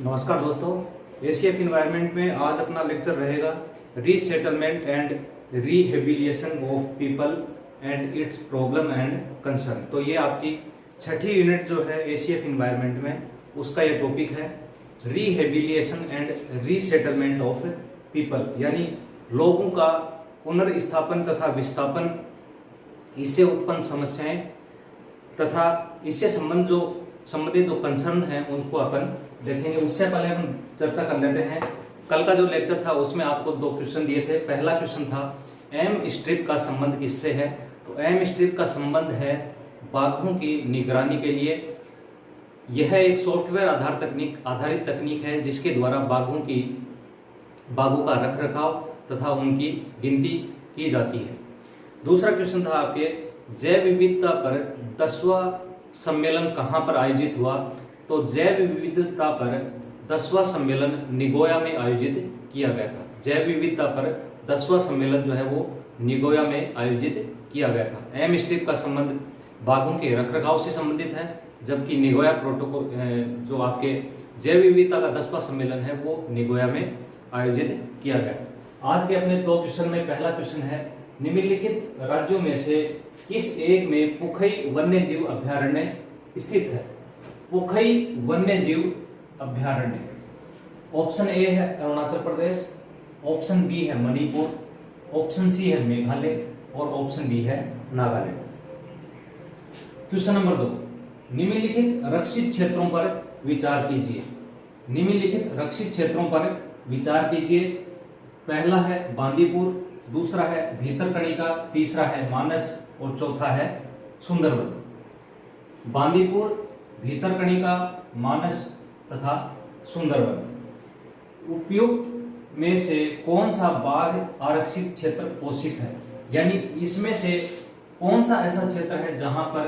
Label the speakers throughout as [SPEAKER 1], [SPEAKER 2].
[SPEAKER 1] नमस्कार दोस्तों, ACF environment में आज अपना लेक्चर रहेगा resettlement and rehabilitation of people and it's problem and concern. तो ये आपकी छठी यूनिट जो है एसीएफ इन्वायरमेंट में, उसका ये टॉपिक है rehabilitation and resettlement of people, यानी लोगों का पुनर्स्थापन तथा विस्थापन, इससे उत्पन्न समस्याएं तथा इससे संबंधित जो कंसर्न है उनको अपन देखेंगे। उससे पहले हम चर्चा कर लेते हैं। कल का जो लेक्चर था उसमें आपको दो क्वेश्चन दिए थे। पहला क्वेश्चन था एम स्ट्रिप का संबंध किससे है। तो एम स्ट्रिप का संबंध है बाघों की निगरानी के लिए। यह एक सॉफ्टवेयर आधारित तकनीक है जिसके द्वारा बाघों का रखरखाव तथा उनकी गिनती की जाती है। दूसरा क्वेश्चन था आपके जैव विविधता पर 10वां सम्मेलन कहाँ पर आयोजित हुआ। तो जैव विविधता पर 10वां सम्मेलन निगोया में आयोजित किया गया था। जैव विविधता पर 10वां सम्मेलन जो है वो निगोया में आयोजित किया गया था। एम स्ट्रिप का संबंध बाघों के रखरखाव से संबंधित है, जबकि निगोया प्रोटोकॉल जो आपके जैव विविधता का 10वां सम्मेलन है वो निगोया में आयोजित किया गया। आज के अपने दो क्वेश्चन में पहला क्वेश्चन है निम्नलिखित राज्यों में से किस एक में पुखई वन्य जीव अभ्यारण्य स्थित है। पुखई वन्य जीव अभ्यारण्य, ऑप्शन ए है अरुणाचल प्रदेश, ऑप्शन बी है मणिपुर, ऑप्शन सी है मेघालय और ऑप्शन डी है नागालैंड। क्वेश्चन नंबर 2, निम्नलिखित रक्षित क्षेत्रों पर विचार कीजिए। निम्नलिखित रक्षित क्षेत्रों पर विचार कीजिए। पहला है बांदीपुर, दूसरा है भीतरकनिका, तीसरा है मानस और चौथा है सुंदरवन। बांदीपुर, भीतरकनिका, मानस तथा सुंदरवन। उपयुक्त में से कौन सा बाघ आरक्षित क्षेत्र घोषित है, यानी इसमें से कौन सा ऐसा क्षेत्र है जहां पर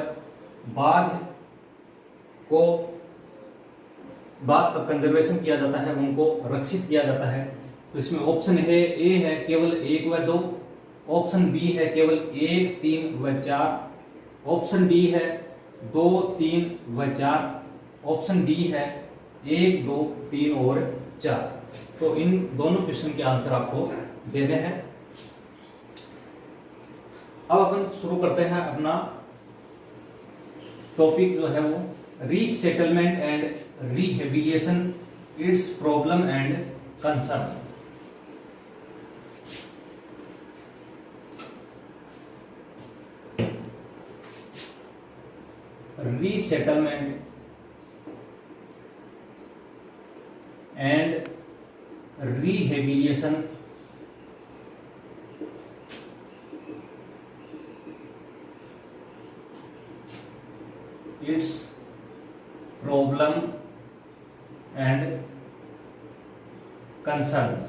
[SPEAKER 1] बाघ का कंजर्वेशन किया जाता है, उनको रक्षित किया जाता है। तो इसमें ऑप्शन ए है केवल 1 व 2, ऑप्शन बी है केवल 1, 3 व 4, ऑप्शन डी है 2, 3 व 4, ऑप्शन डी है 1, 2, 3 और 4। तो इन दोनों क्वेश्चन के आंसर आपको देने हैं। अब अपन शुरू करते हैं अपना टॉपिक जो है वो resettlement and rehabilitation, it's problem and concern. Resettlement and rehabilitation, its problem and concerns.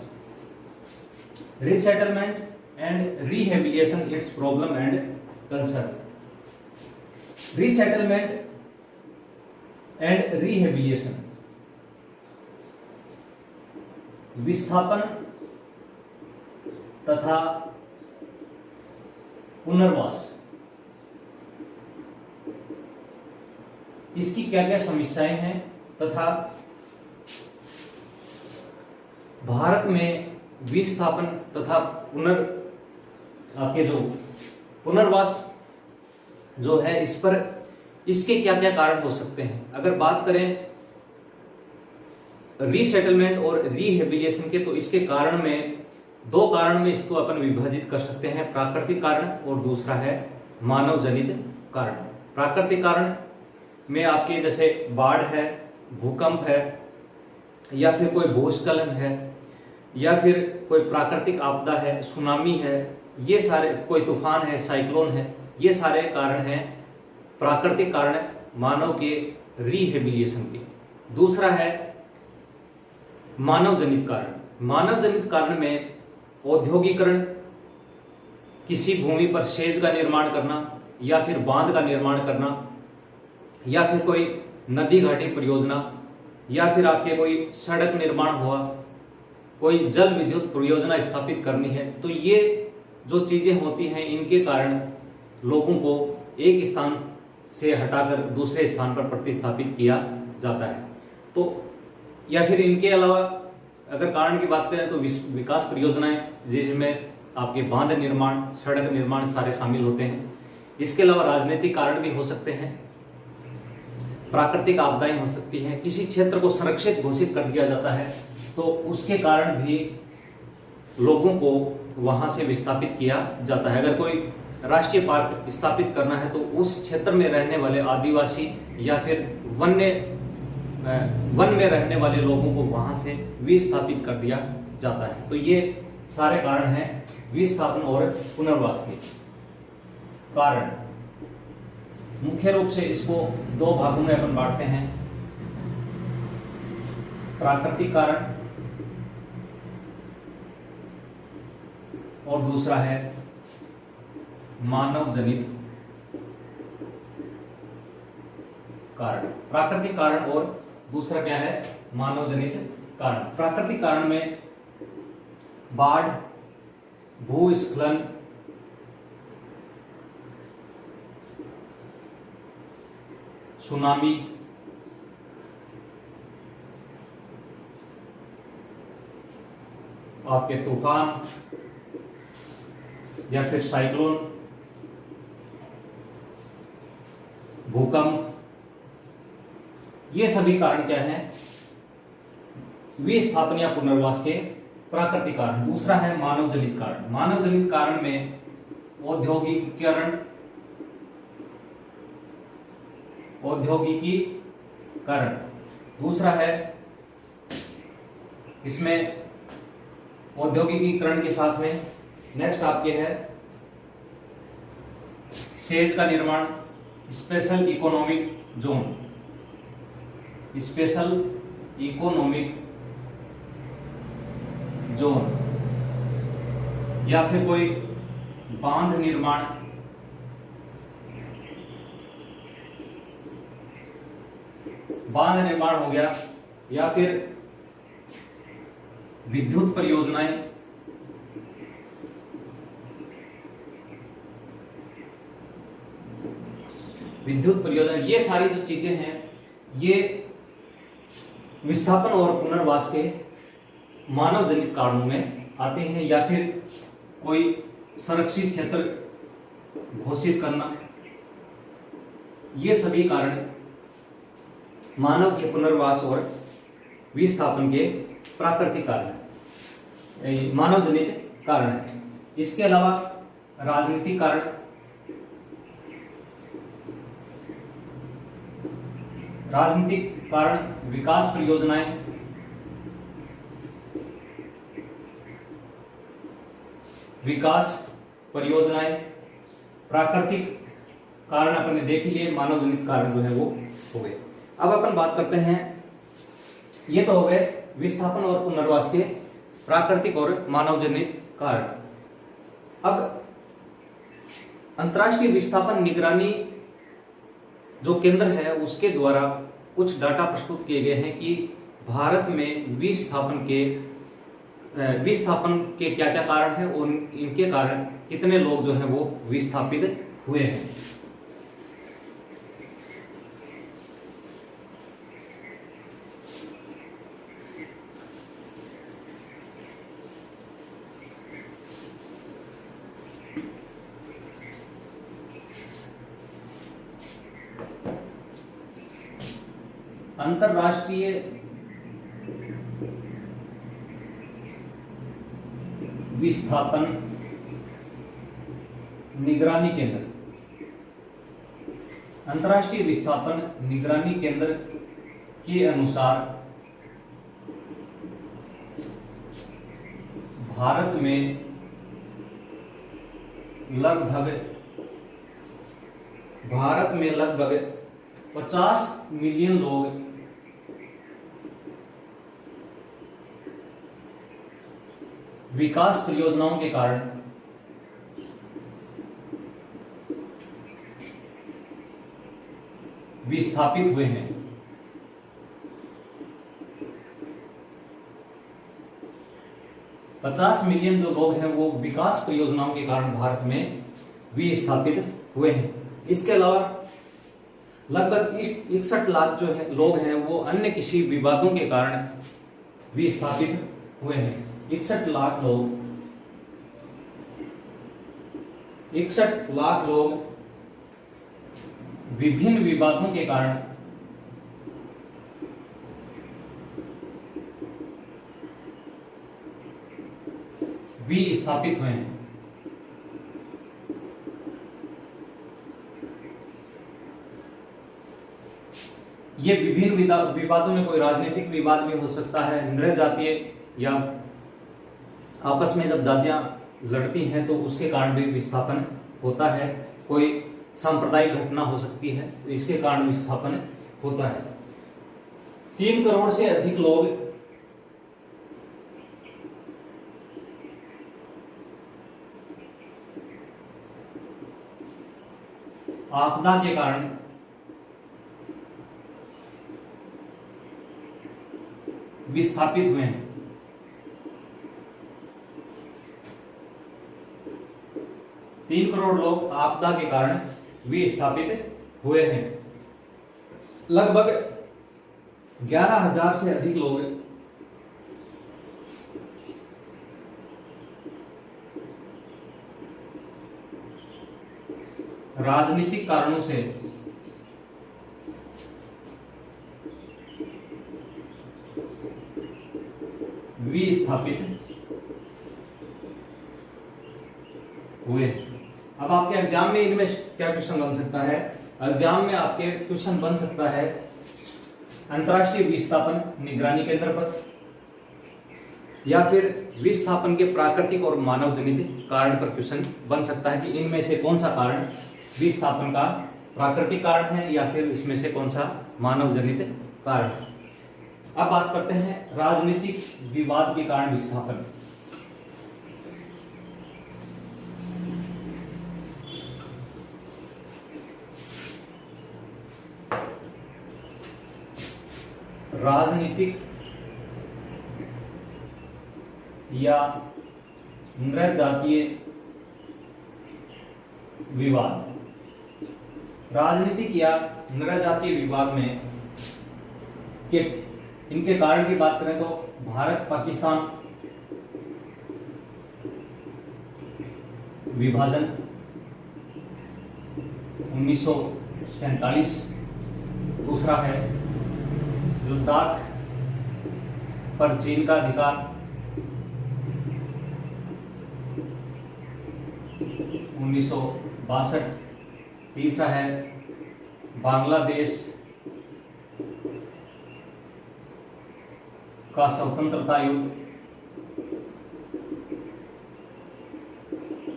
[SPEAKER 1] Resettlement and rehabilitation, its problem and concern. Resettlement and rehabilitation, विस्थापन तथा पुनर्वास, इसकी क्या क्या समस्याएं हैं तथा भारत में विस्थापन तथा पुनर्वास जो है इस पर इसके क्या क्या कारण हो सकते हैं। अगर बात करें रीसेटलमेंट और रिहेबिलिटेशन के, तो इसके कारण में दो कारण में इसको अपन विभाजित कर सकते हैं, प्राकृतिक कारण और दूसरा है मानव जनित कारण। प्राकृतिक कारण में आपके जैसे बाढ़ है, भूकंप है, या फिर कोई भूस्खलन है, या फिर कोई प्राकृतिक आपदा है, सुनामी है, ये सारे, कोई तूफान है, साइक्लोन है, ये सारे कारण हैं प्राकृतिक कारण मानव के रिहेबिलिटेशन के। दूसरा है मानव जनित कारण। मानव जनित कारण में औद्योगिकरण, किसी भूमि पर सेज का निर्माण करना या फिर बांध का निर्माण करना, या फिर कोई नदी घाटी परियोजना, या फिर आपके कोई सड़क निर्माण हुआ, कोई जल विद्युत परियोजना स्थापित करनी है, तो ये जो चीजें होती हैं इनके कारण लोगों को एक स्थान से हटाकर दूसरे स्थान पर प्रतिस्थापित किया जाता है। तो या फिर इनके अलावा अगर कारण की बात करें तो विकास परियोजनाएं, जिसमें आपके बांध निर्माण, सड़क निर्माण सारे शामिल होते हैं। इसके अलावा राजनीतिक कारण भी हो सकते हैं, प्राकृतिक आपदाएं हो सकती हैं, किसी क्षेत्र को संरक्षित घोषित कर दिया जाता है तो उसके कारण भी लोगों को वहां से विस्थापित किया जाता है। अगर कोई राष्ट्रीय पार्क स्थापित करना है तो उस क्षेत्र में रहने वाले आदिवासी या फिर वन में रहने वाले लोगों को वहां से विस्थापित कर दिया जाता है। तो ये सारे कारण हैं विस्थापन और पुनर्वास के कारण। मुख्य रूप से इसको दो भागों में अपन बांटते हैं, प्राकृतिक कारण और दूसरा है मानव जनित कारण। प्राकृतिक कारण और दूसरा क्या है, मानव जनित कारण। प्राकृतिक कारण में बाढ़, भूस्खलन, सुनामी, आपके तूफान या फिर साइक्लोन, भूकंप, ये सभी कारण क्या हैं, विस्थापन या पुनर्वास के प्राकृतिक कारण। दूसरा है मानव जनित कारण। मानव जनित कारण में औद्योगिकीकरण, दूसरा है इसमें औद्योगिकीकरण के साथ में नेक्स्ट आपके है सेज का निर्माण, special economic zone, special economic zone, या फिर कोई बांध निर्माण, हो गया, या फिर विद्युत परियोजनाएं, ये सारी जो चीजें हैं ये विस्थापन और पुनर्वास के मानव जनित कारणों में आते हैं। या फिर कोई संरक्षित क्षेत्र घोषित करना, ये सभी कारण मानव के पुनर्वास और विस्थापन के प्राकृतिक कारण है, मानव जनित कारण है। इसके अलावा राजनीतिक कारण, विकास परियोजनाएं, प्राकृतिक कारण अपन ने देख लिए, मानव जनित कारण जो है वो हो गए। अब अपन बात करते हैं, ये तो हो गए विस्थापन और पुनर्वास के प्राकृतिक और मानव जनित कारण। अब अंतर्राष्ट्रीय विस्थापन निगरानी जो केंद्र है उसके द्वारा कुछ डाटा प्रस्तुत किए गए हैं कि भारत में विस्थापन के क्या क्या कारण हैं और इनके कारण कितने लोग जो हैं वो विस्थापित हुए हैं। अंतरराष्ट्रीय विस्थापन निगरानी केंद्र, अंतरराष्ट्रीय विस्थापन निगरानी केंद्र के अनुसार भारत में लगभग 50 मिलियन लोग विकास परियोजनाओं के कारण विस्थापित हुए हैं। पचास मिलियन जो लोग हैं वो विकास परियोजनाओं के कारण भारत में विस्थापित हुए हैं। इसके अलावा लगभग 61 लाख जो है लोग हैं वो अन्य किसी विवादों के कारण विस्थापित हुए हैं। 61 लाख लोग विभिन्न विवादों के कारण विस्थापित हुए हैं। ये विभिन्न विवादों में कोई राजनीतिक विवाद भी हो सकता है, नृ जातीय या आपस में जब जातियां लड़ती हैं तो उसके कारण भी विस्थापन होता है। कोई सांप्रदायिक घटना हो सकती है तो इसके कारण विस्थापन होता है। 3 करोड़ से अधिक लोग आपदा के कारण विस्थापित हुए हैं। तीन करोड़ लोग आपदा के कारण विस्थापित हुए हैं। लगभग 11,000 से अधिक लोग राजनीतिक कारणों से विस्थापित हुए। अब आपके एग्जाम में इनमें क्या क्वेश्चन बन सकता है? एग्जाम में आपके क्वेश्चन बन सकता है अंतर्राष्ट्रीय विस्थापन निगरानी केंद्र पर, या फिर विस्थापन के प्राकृतिक और मानव जनित कारण पर क्वेश्चन बन सकता है कि इनमें से कौन सा कारण विस्थापन का प्राकृतिक कारण है या फिर इसमें से कौन सा मानव जनित कारण है। अब बात करते हैं राजनीतिक विवाद के कारण विस्थापन। राजनीतिक या नृजातीय विवाद। राजनीतिक या नृजातीय विवाद में के इनके कारण की बात करें तो भारत पाकिस्तान विभाजन 1947, दूसरा है लद्दाख पर चीन का अधिकार 1962, तीसरा है बांग्लादेश का स्वतंत्रता युद्ध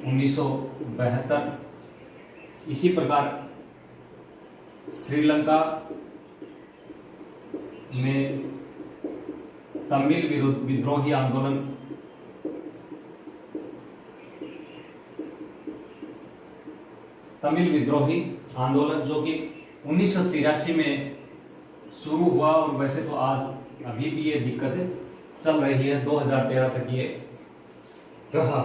[SPEAKER 1] 1972। इसी प्रकार श्रीलंका में तमिल विद्रोही आंदोलन 1983 जो कि 1983 में शुरू हुआ और वैसे तो आज अभी भी ये दिक्कत चल रही है, 2013 तक ये रहा।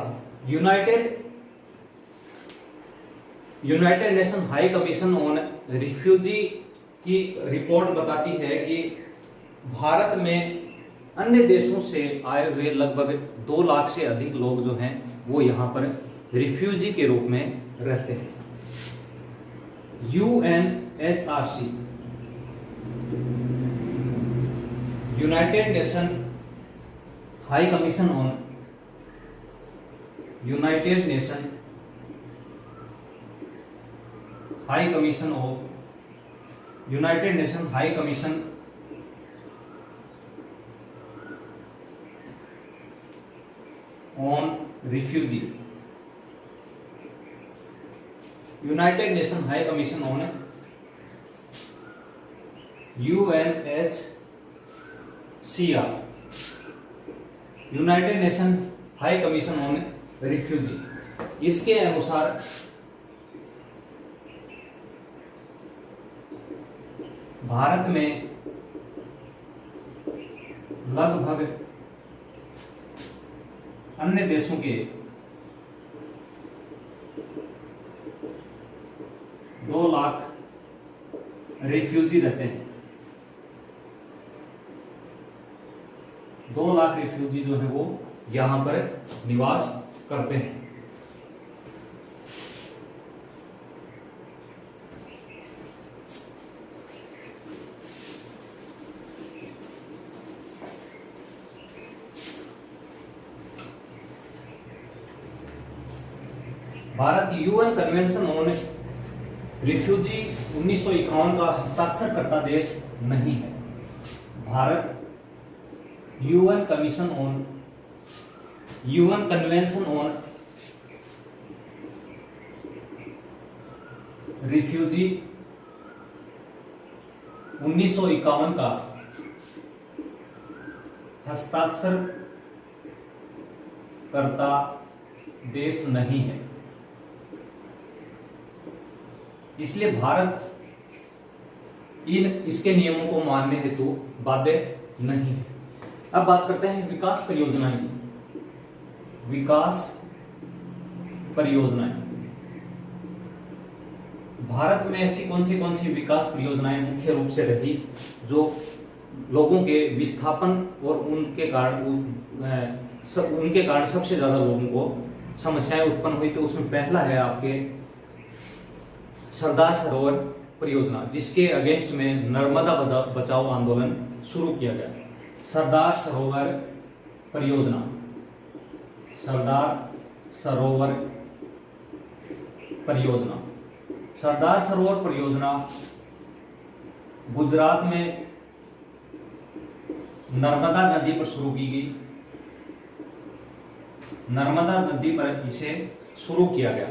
[SPEAKER 1] United nation high commission on refugee की रिपोर्ट बताती है कि भारत में अन्य देशों से आए हुए लगभग 2 लाख से अधिक लोग जो हैं वो यहाँ पर रिफ्यूजी के रूप में रहते हैं। UNHRC United nation high commission on United nation high commission on refugee, United nation high commission on UNHCR, United nation high commission on refugee, इसके अनुसार भारत में लगभग अन्य देशों के 2 लाख रिफ्यूजी रहते हैं। 2 लाख रिफ्यूजी जो है वो यहां पर निवास करते हैं। Bharat UN convention on refugee 1951 का हस्ताक्षर करता देश नहीं है। Bharat UN convention on refugee 1951 का हस्ताक्षर करता देश नहीं है, इसलिए भारत इसके नियमों को मानने हेतु बाध्य नहीं है। अब बात करते हैं विकास परियोजनाएं की। विकास परियोजनाएं, भारत में ऐसी कौन सी विकास परियोजनाएं मुख्य रूप से रही जो लोगों के विस्थापन और उनके कारण सबसे ज्यादा लोगों को समस्याएं उत्पन्न हुई? तो उसमें पहला है आपके सरदार सरोवर परियोजना, जिसके अगेंस्ट में नर्मदा बचाओ आंदोलन शुरू किया गया। सरदार सरोवर परियोजना, सरदार सरोवर परियोजना, सरदार सरोवर परियोजना गुजरात में नर्मदा नदी पर शुरू की गई। नर्मदा नदी पर इसे शुरू किया गया।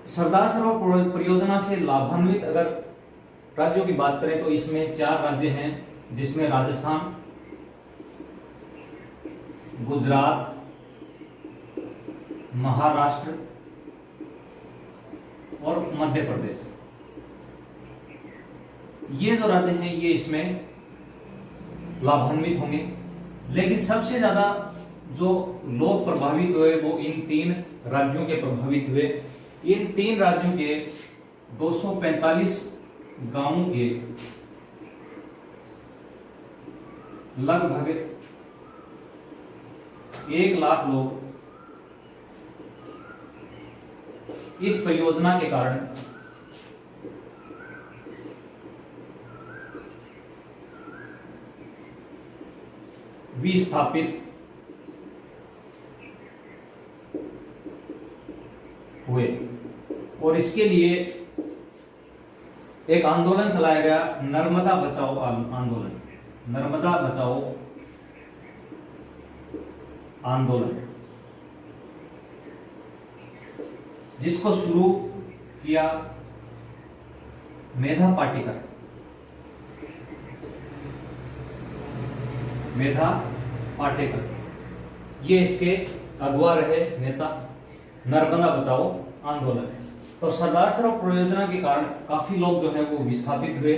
[SPEAKER 1] सरदार सरोवर परियोजना से लाभान्वित अगर राज्यों की बात करें तो इसमें 4 राज्य हैं, जिसमें राजस्थान, गुजरात, महाराष्ट्र और मध्य प्रदेश। ये जो राज्य हैं ये इसमें लाभान्वित होंगे। लेकिन सबसे ज्यादा जो लोग प्रभावित हुए वो इन 3 राज्यों के प्रभावित हुए। इन 3 राज्यों के 245 गांवों के लगभग 1 लाख लोग इस परियोजना के कारण विस्थापित हुए और इसके लिए एक आंदोलन चलाया गया, नर्मदा बचाओ आंदोलन। नर्मदा बचाओ आंदोलन, जिसको शुरू किया मेधा पाटेकर। मेधा पाटेकर ये इसके अगुवा रहे नेता। नर्मदा बचाओ आंदोलन। तो सरदार सरोवर परियोजना के कारण काफी लोग जो है वो विस्थापित हुए।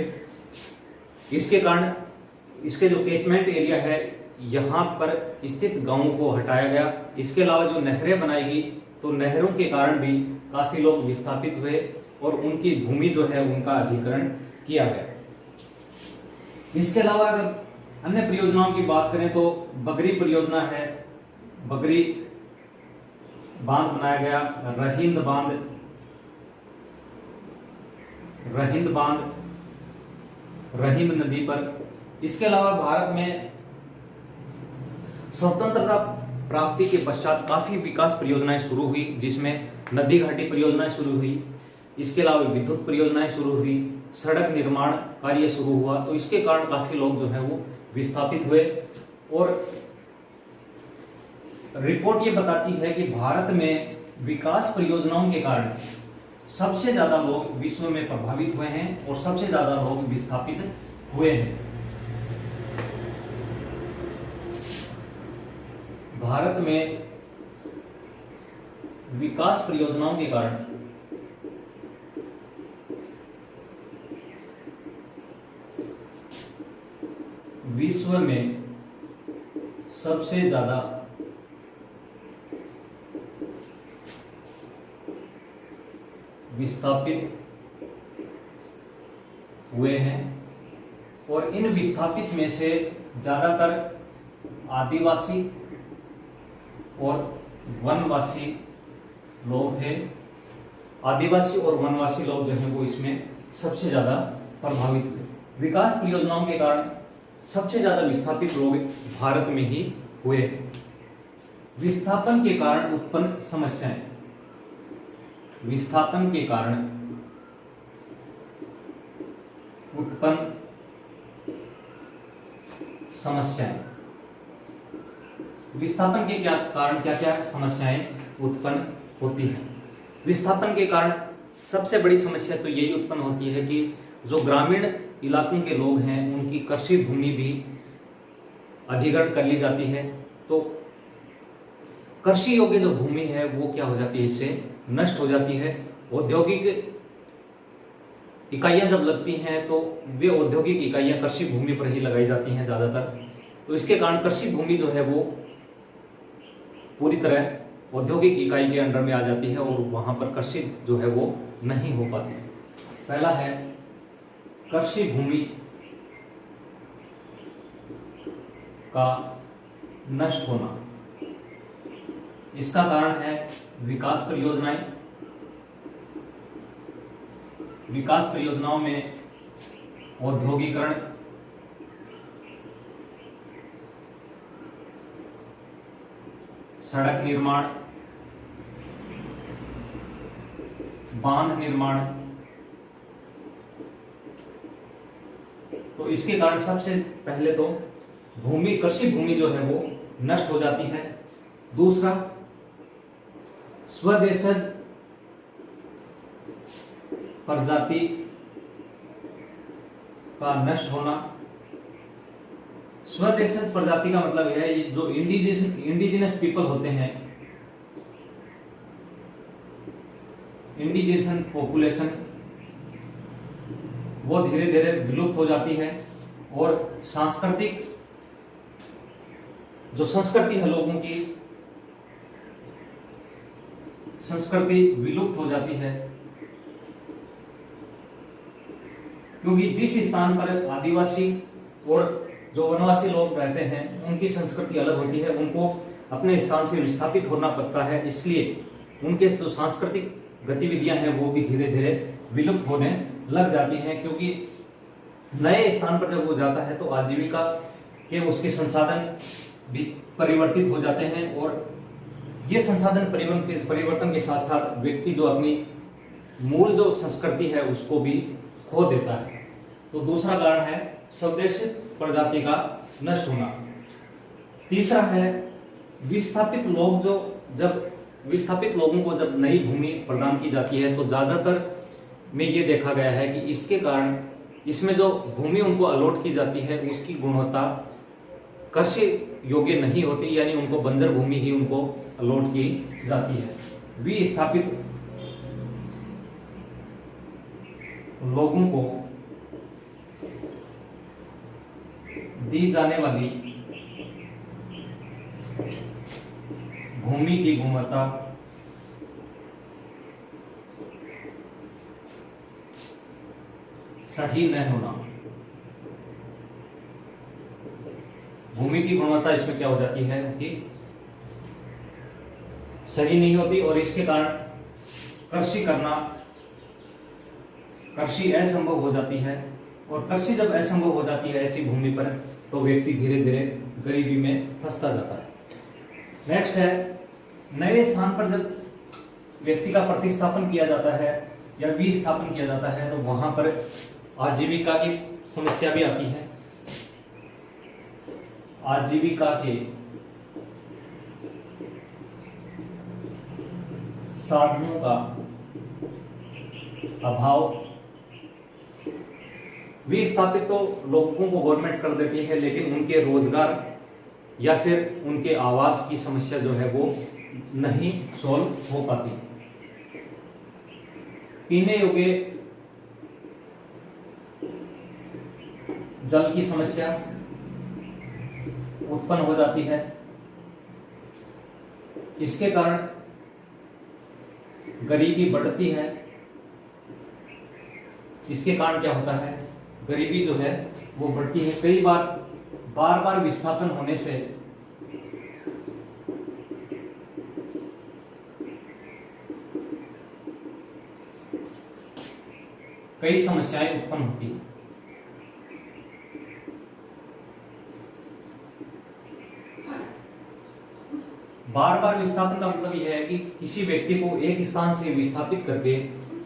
[SPEAKER 1] इसके कारण इसके जो केसमेंट एरिया है यहाँ पर स्थित गांवों को हटाया गया। इसके अलावा जो नहरें बनाई गई तो नहरों के कारण भी काफी लोग विस्थापित हुए और उनकी भूमि जो है उनका अधिग्रहण किया गया। इसके अलावा अगर अन्य परियोजनाओं की बात करें तो बगरी परियोजना है। बगरी बांध बनाया गया, रहिंद बांध रहिंद नदी पर। इसके अलावा भारत में स्वतंत्रता प्राप्ति के पश्चात काफी विकास परियोजनाएं शुरू हुई, जिसमें नदी घाटी परियोजनाएं शुरू हुई। इसके अलावा विद्युत परियोजनाएं शुरू हुई, सड़क निर्माण कार्य शुरू हुआ। तो इसके कारण काफी लोग जो है वो विस्थापित हुए। और रिपोर्ट ये बताती है कि भारत में विकास परियोजनाओं के कारण सबसे ज्यादा लोग विश्व में प्रभावित हुए हैं और सबसे ज्यादा लोग विस्थापित हुए हैं। भारत में विकास परियोजनाओं के कारण विश्व में सबसे ज्यादा विस्थापित हुए हैं और इन विस्थापित में से ज़्यादातर आदिवासी और वनवासी लोग थे। आदिवासी और वनवासी लोग जो हैं वो इसमें सबसे ज़्यादा प्रभावित हुए। विकास परियोजनाओं के कारण सबसे ज़्यादा विस्थापित लोग भारत में ही हुए हैं। विस्थापन के कारण उत्पन्न समस्याएं, विस्थापन के कारण उत्पन्न समस्याएं, विस्थापन के कारण क्या क्या समस्याएं उत्पन्न होती हैं। विस्थापन के कारण सबसे बड़ी समस्या तो यही उत्पन्न होती है कि जो ग्रामीण इलाकों के लोग हैं उनकी कृषि भूमि भी अधिग्रहण कर ली जाती है। तो कृषि योग्य जो भूमि है वो क्या हो जाती है, इससे नष्ट हो जाती है। औद्योगिक इकाइयां जब लगती हैं तो वे औद्योगिक इकाइयां कृषि भूमि पर ही लगाई जाती हैं ज़्यादातर। तो इसके कारण कृषि भूमि जो है वो पूरी तरह औद्योगिक इकाई के अंडर में आ जाती है और वहां पर कृषि जो है वो नहीं हो पाती। पहला है कृषि भूमि का नष्ट होना। इसका कारण है विकास परियोजनाएं। विकास परियोजनाओं में औद्योगिकरण, सड़क निर्माण, बांध निर्माण। तो इसके कारण सबसे पहले तो भूमि, कृषि भूमि जो है वो नष्ट हो जाती है। दूसरा, स्वदेशज प्रजाति का नष्ट होना। स्वदेशज प्रजाति का मतलब है ये जो इंडिजिनस पीपल होते हैं, इंडिजिनस पॉपुलेशन, वो धीरे धीरे विलुप्त हो जाती है। और सांस्कृतिक जो संस्कृति है लोगों की, संस्कृति विलुप्त हो जाती है, क्योंकि जिस स्थान पर आदिवासी और जो वनवासी लोग रहते हैं उनकी संस्कृति अलग होती है, उनको अपने स्थान से विस्थापित होना पड़ता है। इसलिए उनके जो सांस्कृतिक गतिविधियां हैं वो भी धीरे धीरे विलुप्त होने लग जाती हैं, क्योंकि नए स्थान पर जब वो जाता है तो आजीविका के उसके संसाधन भी परिवर्तित हो जाते हैं और ये संसाधन परिवर्तन के साथ साथ व्यक्ति जो अपनी मूल जो संस्कृति है उसको भी खो देता है। तो दूसरा कारण है स्वदेशी प्रजाति का नष्ट होना। तीसरा है विस्थापित लोग, जो जब विस्थापित लोगों को जब नई भूमि प्रदान की जाती है तो ज्यादातर में ये देखा गया है कि इसके कारण इसमें जो भूमि उनको अलॉट की जाती है उसकी गुणवत्ता कृषि योग्य नहीं होती, यानी उनको बंजर भूमि ही उनको अलॉट की जाती है। विस्थापित लोगों को दी जाने वाली भूमि की गुणवत्ता सही न होना। भूमि की गुणवत्ता इसमें क्या हो जाती है कि सही नहीं होती और इसके कारण कृषि करना, कृषि असंभव हो जाती है। और कृषि जब असंभव हो जाती है ऐसी भूमि पर तो व्यक्ति धीरे धीरे गरीबी में फंसता जाता है। नेक्स्ट है नए स्थान पर जब व्यक्ति का प्रतिस्थापन किया जाता है या विस्थापन किया जाता है तो वहां पर आजीविका की समस्या भी आती है। आजीविका के साधनों का अभाव। विस्थापित तो लोगों को गवर्नमेंट कर देती है, लेकिन उनके रोजगार या फिर उनके आवास की समस्या जो है वो नहीं सॉल्व हो पाती। पीने योग्य जल की समस्या उत्पन्न हो जाती है। इसके कारण गरीबी बढ़ती है। इसके कारण क्या होता है गरीबी जो है वो बढ़ती है। कई बार बार विस्थापन होने से कई समस्याएं उत्पन्न होती है। बार बार विस्थापन का मतलब यह है कि किसी व्यक्ति को एक स्थान से विस्थापित करके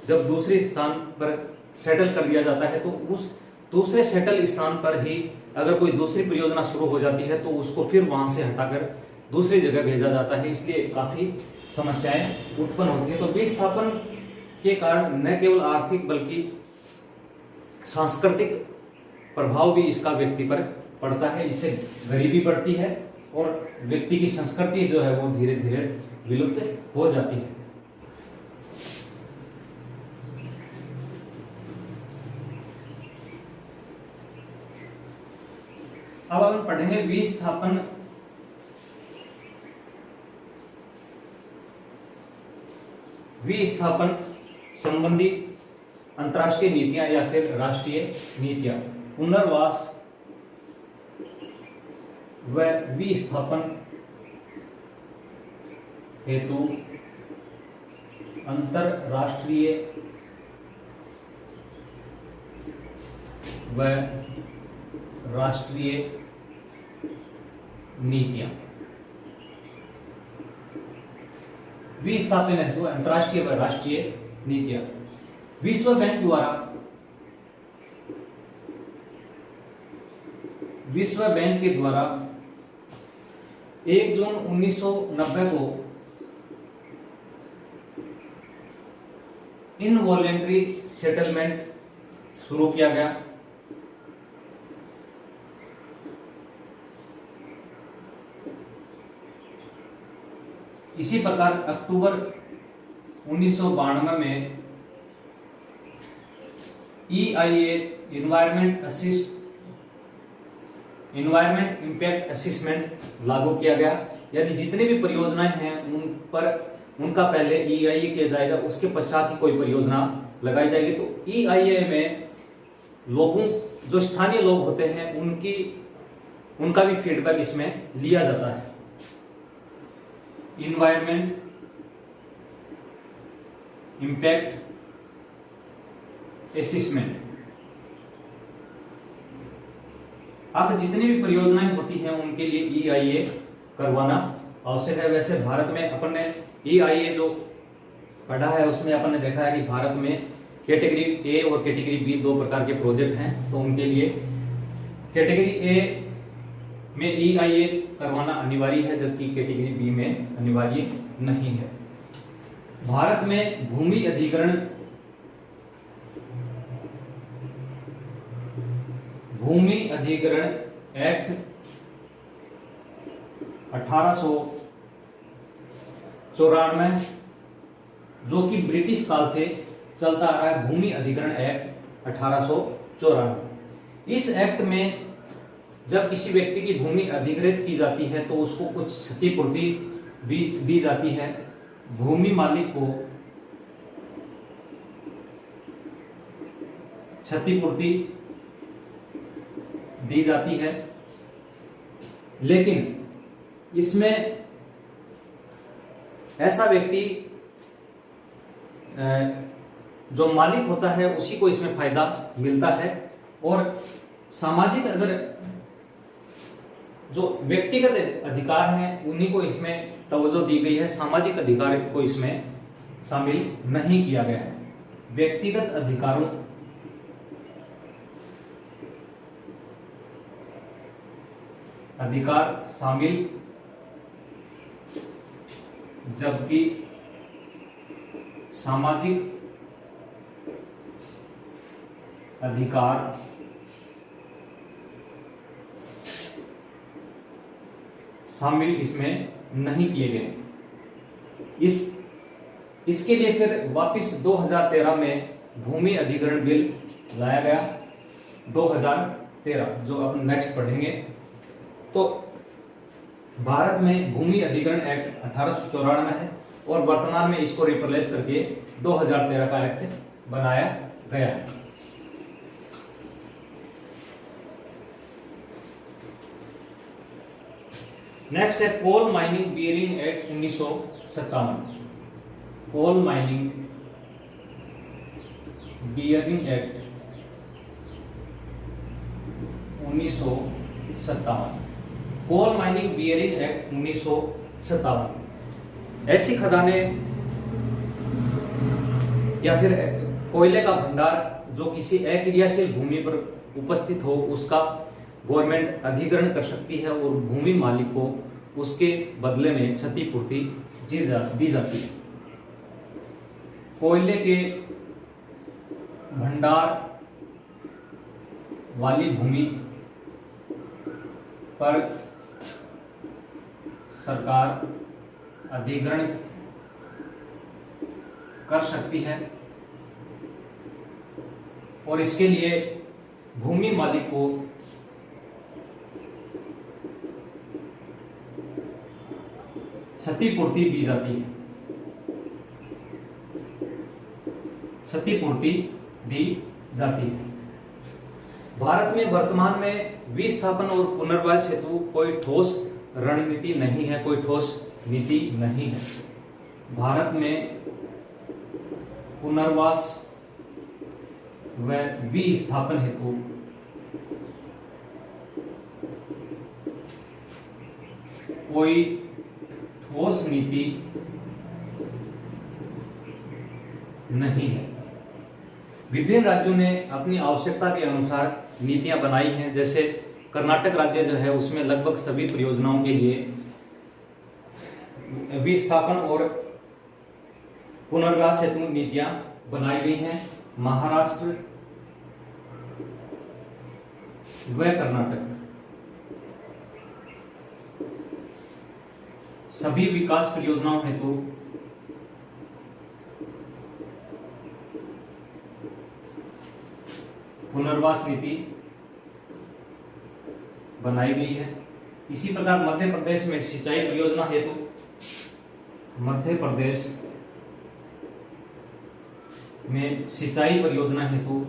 [SPEAKER 1] जब दूसरे स्थान पर सेटल कर दिया जाता है तो उस दूसरे सेटल स्थान पर ही अगर कोई दूसरी परियोजना शुरू हो जाती है तो उसको फिर वहां से हटाकर दूसरी जगह भेजा जाता है। इसलिए काफी समस्याएं उत्पन्न होती है। तो विस्थापन के कारण न केवल आर्थिक बल्कि सांस्कृतिक प्रभाव भी इसका व्यक्ति पर पड़ता है। इससे गरीबी बढ़ती है और व्यक्ति की संस्कृति जो है वो धीरे धीरे विलुप्त हो जाती है। अब हम पढ़ेंगे विस्थापन संबंधी अंतर्राष्ट्रीय नीतियां या फिर राष्ट्रीय नीतियां। पुनर्वास व विस्थापन हेतु अंतरराष्ट्रीय व राष्ट्रीय नीतियां। विस्थापन हेतु अंतरराष्ट्रीय व राष्ट्रीय नीतियां। विश्व बैंक के द्वारा 1 जून 1990 को इनवॉलेंट्री सेटलमेंट शुरू किया गया। इसी प्रकार अक्टूबर 1992 में EIA इन्वायरमेंट इम्पैक्ट असेसमेंट लागू किया गया। यानी जितनी भी परियोजनाएं हैं उनका पहले EIA किया जाएगा, उसके पश्चात ही कोई परियोजना लगाई जाएगी। तो EIA में लोगों जो स्थानीय लोग होते हैं उनका भी फीडबैक इसमें लिया जाता है। Environment impact assessment. अब जितनी भी परियोजनाएं होती हैं उनके लिए EIA करवाना आवश्यक है। वैसे भारत में अपन ने EIA जो पढ़ा है उसमें अपन ने देखा है कि भारत में कैटेगरी A और कैटेगरी B 2 प्रकार के प्रोजेक्ट हैं। तो उनके लिए कैटेगरी A में EIA करवाना अनिवार्य है, जबकि कैटेगरी B में अनिवार्य नहीं है। भारत में भूमि अधिग्रहण एक्ट 1894 जो कि ब्रिटिश काल से चलता आ रहा है। भूमि अधिग्रहण एक्ट 1894। इस एक्ट में जब किसी व्यक्ति की भूमि अधिग्रहित की जाती है तो उसको कुछ क्षतिपूर्ति भी दी जाती है। भूमि मालिक को क्षतिपूर्ति दी जाती है, लेकिन इसमें ऐसा व्यक्ति जो मालिक होता है उसी को इसमें फायदा मिलता है। और सामाजिक अगर जो व्यक्तिगत अधिकार हैं उन्हीं को इसमें तवज्जो दी गई है। सामाजिक अधिकार को इसमें शामिल नहीं किया गया है। व्यक्तिगत अधिकार शामिल, जबकि सामाजिक अधिकार शामिल इसमें नहीं किए गए। इसके लिए फिर वापस 2013 में भूमि अधिग्रहण बिल लाया गया। 2013 जो अपन नेक्स्ट पढ़ेंगे। तो भारत में भूमि अधिग्रहण एक्ट 1894 है और वर्तमान में इसको रिप्लेस करके 2013 का एक्ट बनाया गया है। नेक्स्ट है coal mining bearing act 1957। Coal mining bearing act 1957। Coal mining bearing act 1957 ऐसी खदानें या फिर कोयले का भंडार जो किसी अक्रियाशील भूमि पर उपस्थित हो उसका गवर्नमेंट अधिग्रहण कर सकती है और भूमि मालिक को उसके बदले में क्षतिपूर्ति दी जाती है। कोयले के भंडार वाली भूमि पर सरकार अधिग्रहण कर सकती है और इसके लिए भूमि मालिक को क्षतिपूर्ति दी जाती है, क्षतिपूर्ति दी जाती है। भारत में वर्तमान में विस्थापन और पुनर्वास हेतु कोई ठोस रणनीति नहीं है, कोई ठोस नीति नहीं है। भारत में पुनर्वास व विस्थापन हेतु कोई ठोस नीति नहीं है। विभिन्न राज्यों ने अपनी आवश्यकता के अनुसार नीतियां बनाई हैं। जैसे कर्नाटक राज्य जो है उसमें लगभग सभी परियोजनाओं के लिए विस्थापन और पुनर्वास हेतु नीतियां बनाई गई हैं। महाराष्ट्र व कर्नाटक सभी विकास परियोजनाओं हेतु पुनर्वास नीति बनाई गई है। इसी प्रकार मध्य प्रदेश में सिंचाई परियोजना हेतु मध्य प्रदेश में सिंचाई परियोजना हेतु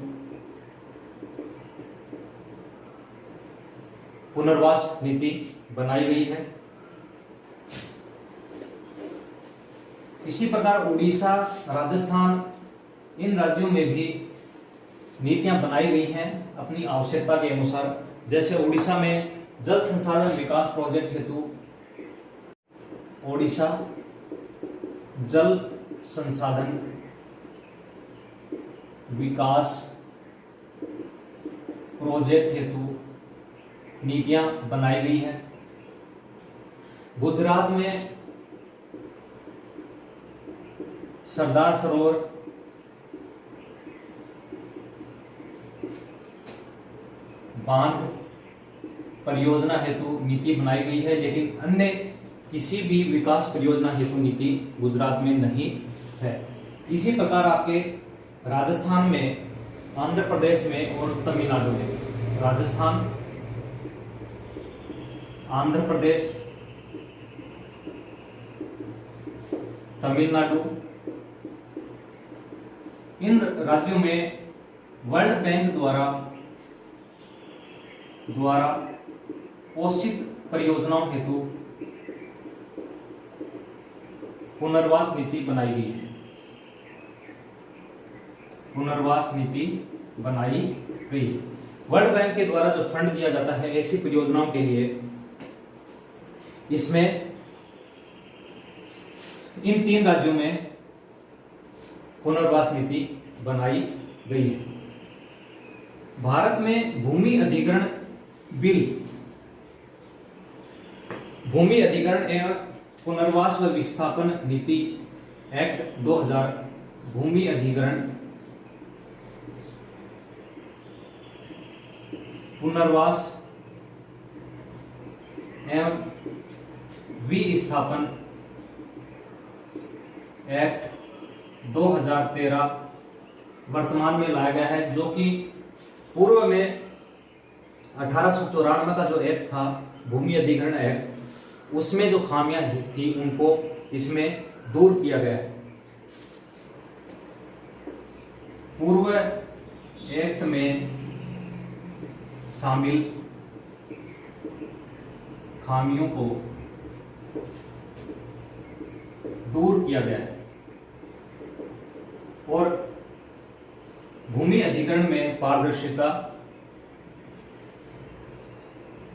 [SPEAKER 1] पुनर्वास नीति बनाई गई है। इसी प्रकार उड़ीसा, राजस्थान, इन राज्यों में भी नीतियां बनाई गई हैं अपनी आवश्यकता के अनुसार। जैसे उड़ीसा में जल संसाधन विकास प्रोजेक्ट हेतु ओडिशा जल संसाधन विकास प्रोजेक्ट हेतु नीतियां बनाई गई है। गुजरात में सरदार सरोवर बांध परियोजना हेतु नीति बनाई गई है, लेकिन अन्य किसी भी विकास परियोजना हेतु नीति गुजरात में नहीं है। इसी प्रकार आपके राजस्थान में, आंध्र प्रदेश में और तमिलनाडु में, राजस्थान, आंध्र प्रदेश, तमिलनाडु, इन राज्यों में वर्ल्ड बैंक द्वारा पोषित परियोजनाओं हेतु पुनर्वास नीति बनाई गई है। पुनर्वास नीति बनाई गई। वर्ल्ड बैंक के द्वारा जो फंड दिया जाता है ऐसी परियोजनाओं के लिए, इसमें इन 3 राज्यों में पुनर्वास नीति बनाई गई है। भारत में भूमि अधिग्रहण बिल, भूमि अधिग्रहण एवं पुनर्वास व विस्थापन नीति एक्ट 2000, भूमि अधिग्रहण, पुनर्वास एवं विस्थापन एक्ट 2013 वर्तमान में लाया गया है, जो कि पूर्व में 1894 का जो एक्ट था, भूमि अधिग्रहण एक्ट, उसमें जो खामियां थी उनको इसमें दूर किया गया है। पूर्व एक्ट में शामिल खामियों को दूर किया गया है और भूमि अधिग्रहण में पारदर्शिता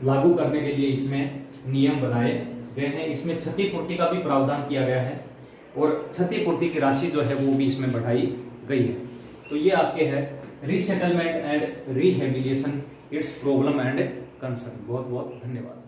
[SPEAKER 1] लागू करने के लिए इसमें नियम बनाए गए हैं। इसमें क्षतिपूर्ति का भी प्रावधान किया गया है और क्षतिपूर्ति की राशि जो है वो भी इसमें बढ़ाई गई है। तो ये आपके है resettlement and rehabilitation, it's problem and concern. बहुत बहुत धन्यवाद।